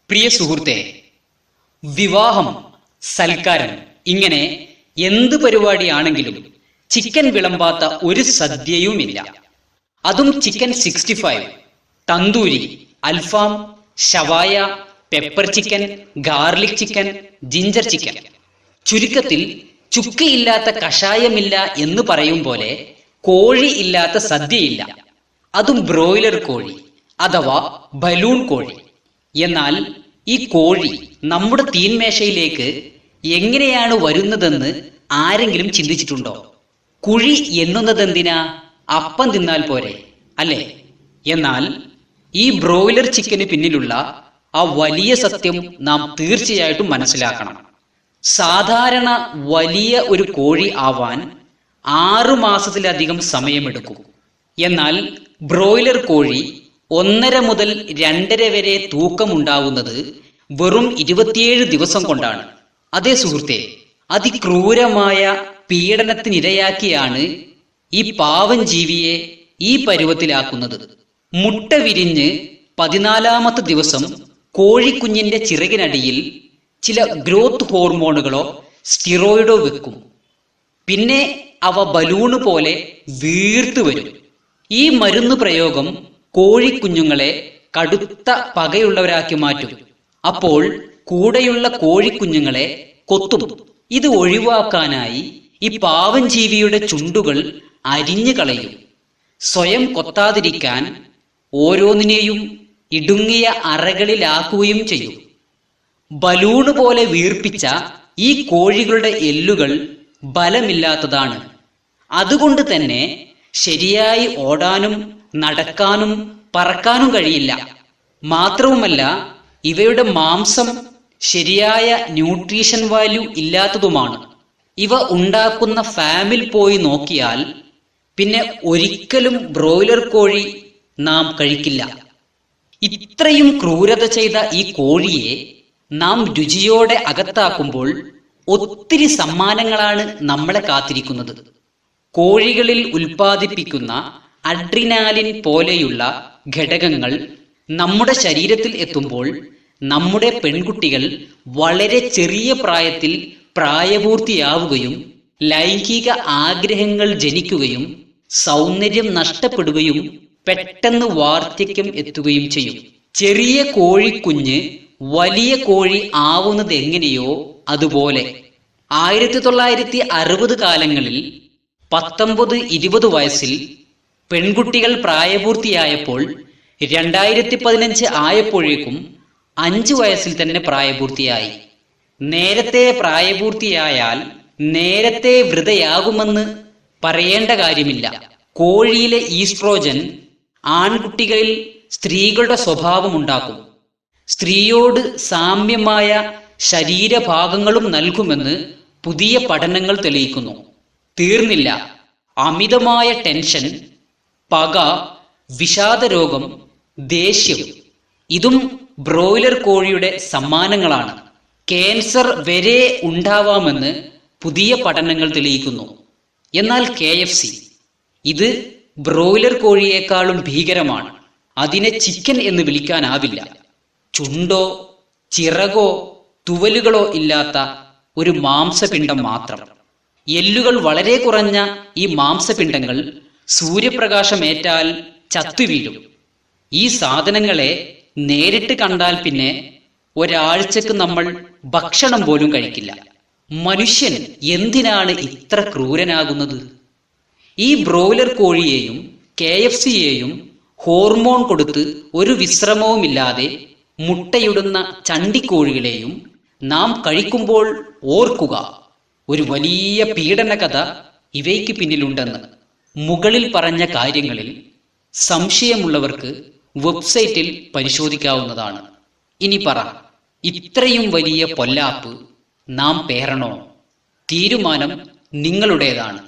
പ്രിയ സുഹൃത്തെ, വിവാഹം, സൽക്കാരം, ഇങ്ങനെ എന്ത് പരിപാടിയാണെങ്കിലും ചിക്കൻ വിളമ്പാത്ത ഒരു സദ്യയുമില്ല. അതും ചിക്കൻ 65, തന്തൂരി, അൽഫാം, ഷവായ, pepper chicken, garlic chicken, ginger chicken. ചുരുക്കത്തിൽ ചുക്കയില്ലാത്ത കഷായമില്ല എന്ന് പറയും പോലെ കോഴി ഇല്ലാത്ത സദ്യയില്ല. അതും ബ്രോയിലർ കോഴി അഥവാ ബലൂൺ കോഴി. എന്നാൽ ഈ കോഴി നമ്മുടെ തീന്മേശയിലേക്ക് എങ്ങനെയാണ് വരുന്നതെന്ന് ആരെങ്കിലും ചിന്തിച്ചിട്ടുണ്ടോ? കുഴി എണ്ണുന്നതെന്തിനാ? അപ്പം തിന്നാൽ പോരെ, അല്ലേ? എന്നാൽ ഈ ബ്രോയിലർ ചിക്കന് പിന്നിലുള്ള ആ വലിയ സത്യം നാം തീർച്ചയായിട്ടും മനസ്സിലാക്കണം. സാധാരണ വലിയ ഒരു കോഴി ആവാൻ 6 മാസത്തിലധികം സമയമെടുക്കും. എന്നാൽ ബ്രോയിലർ കോഴി 1.5 മുതൽ 2.5 വരെ തൂക്കമുണ്ടാവുന്നത് വെറും 27 ദിവസം കൊണ്ടാണ്. അതേ സുഹൃത്തെ, അതിക്രൂരമായ പീഡനത്തിനിരയാക്കിയാണ് ഈ പാവം ജീവിയെ ഈ പരുവത്തിലാക്കുന്നത്. മുട്ട വിരിഞ്ഞ് 14ാമത്തെ ദിവസം കോഴിക്കുഞ്ഞിന്റെ ചിറകിനടിയിൽ ചില ഗ്രോത്ത് ഹോർമോണുകളോ സ്റ്റിറോയിഡോ വെക്കും. പിന്നെ അവ ബലൂണ് പോലെ വീർത്തു വരും. ഈ മരുന്ന് പ്രയോഗം കോഴിക്കുഞ്ഞുങ്ങളെ കടുത്ത പകയുള്ളവരാക്കി മാറ്റും. അപ്പോൾ കൂടെയുള്ള കോഴിക്കുഞ്ഞുങ്ങളെ കൊത്തും. ഇത് ഒഴിവാക്കാനായി ഈ പാവം ജീവിയുടെ ചുണ്ടുകൾ അരിഞ്ഞു കളയും. സ്വയം കൊത്താതിരിക്കാൻ ഓരോന്നിനെയും ഇടുങ്ങിയ അറകളിലാക്കുകയും ചെയ്യും. ബലൂണ് പോലെ വീർപ്പിച്ച ഈ കോഴികളുടെ എല്ലുകൾ ബലമില്ലാത്തതാണ്. അതുകൊണ്ട് തന്നെ ശരിയായി ഓടാനും നടക്കാനും പറക്കാനും കഴിയില്ല. മാത്രവുമല്ല, ഇവയുടെ മാംസം ശരിയായ ന്യൂട്രീഷൻ വാല്യൂ ഇല്ലാത്തതുമാണ്. ഇവ ഉണ്ടാക്കുന്ന ഫാമിൽ പോയി നോക്കിയാൽ പിന്നെ ഒരിക്കലും ബ്രോയിലർ കോഴി നാം കഴിക്കില്ല. ഇത്രയും ക്രൂരത ചെയ്ത ഈ കോഴിയെ നാം രുചിയോടെ അകത്താക്കുമ്പോൾ ഒത്തിരി സമ്മാനങ്ങളാണ് നമ്മളെ കാത്തിരിക്കുന്നത്. കോഴികളിൽ ഉൽപ്പാദിപ്പിക്കുന്ന അഡ്രിനാലിൻ പോലെയുള്ള ഘടകങ്ങൾ നമ്മുടെ ശരീരത്തിൽ എത്തുമ്പോൾ നമ്മുടെ പെൺകുട്ടികൾ വളരെ ചെറിയ പ്രായത്തിൽ പ്രായപൂർത്തിയാവുകയും ലൈംഗിക ആഗ്രഹങ്ങൾ ജനിക്കുകയും സൗന്ദര്യം നഷ്ടപ്പെടുകയും പെട്ടെന്ന് വാർദ്ധക്യം എത്തുകയും ചെയ്യും. ചെറിയ കോഴിക്കുഞ്ഞ് വലിയ കോഴി ആവുന്നത് എങ്ങനെയോ അതുപോലെ 1960 കാലങ്ങളിൽ 19-20 വയസ്സിൽ പെൺകുട്ടികൾ പ്രായപൂർത്തിയായപ്പോൾ 2015 ആയപ്പോഴേക്കും 5 വയസ്സിൽ തന്നെ പ്രായപൂർത്തിയായി. നേരത്തെ പ്രായപൂർത്തിയായാൽ നേരത്തെ വൃദ്ധയാകുമെന്ന് പറയേണ്ട കാര്യമില്ല. കോഴിയിലെ ഈസ്ട്രോജൻ ആൺകുട്ടികളിൽ സ്ത്രീകളുടെ സ്വഭാവം ഉണ്ടാക്കും. സ്ത്രീയോട് സാമ്യമായ ശരീരഭാഗങ്ങളും നൽകുമെന്ന് പുതിയ പഠനങ്ങൾ തെളിയിക്കുന്നു. തീർന്നില്ല, അമിതമായ ടെൻഷൻ, പക, വിഷാദരോഗം, ദേഷ്യം, ഇതും ബ്രോയിലർ കോഴിയുടെ സമ്മാനങ്ങളാണ്. ക്യാൻസർ വരെ ഉണ്ടാവാമെന്ന് പുതിയ പഠനങ്ങൾ തെളിയിക്കുന്നു. എന്നാൽ KFC ഇത് ബ്രോയിലർ കോഴിയേക്കാളും ഭീകരമാണ്. അതിനെ ചിക്കൻ എന്ന് വിളിക്കാനാവില്ല. ചുണ്ടോ ചിറകോ തുവലുകളോ ഇല്ലാത്ത ഒരു മാംസപിണ്ഡം മാത്രം. എല്ലുകൾ വളരെ കുറഞ്ഞ ഈ മാംസപിണ്ഡങ്ങൾ സൂര്യപ്രകാശമേറ്റാൽ ചത്തുവീഴും. ഈ സാധനങ്ങളെ നേരിട്ട് കണ്ടാൽ പിന്നെ ഒരാഴ്ചക്ക് നമ്മൾ ഭക്ഷണം പോലും കഴിക്കില്ല. മനുഷ്യൻ എന്തിനാണ് ഇത്ര ക്രൂരനാകുന്നത്? ഈ ബ്രോയിലർ കോഴിയെയും KFCയെയും ഹോർമോൺ കൊടുത്ത് ഒരു വിശ്രമവുമില്ലാതെ മുട്ടയിടുന്ന ചണ്ടിക്കോഴികളെയും നാം കഴിക്കുമ്പോൾ ഓർക്കുക, ഒരു വലിയ പീഡന കഥ ഇവയ്ക്ക് പിന്നിലുണ്ടെന്ന്. മുകളിൽ പറഞ്ഞ കാര്യങ്ങളിൽ സംശയമുള്ളവർക്ക് വെബ്സൈറ്റിൽ പരിശോധിക്കാവുന്നതാണ്. ഇനി പറ, ഇത്രയും വലിയ പൊല്ലാപ്പ് നാം പേറണോ? തീരുമാനം നിങ്ങളുടേതാണ്.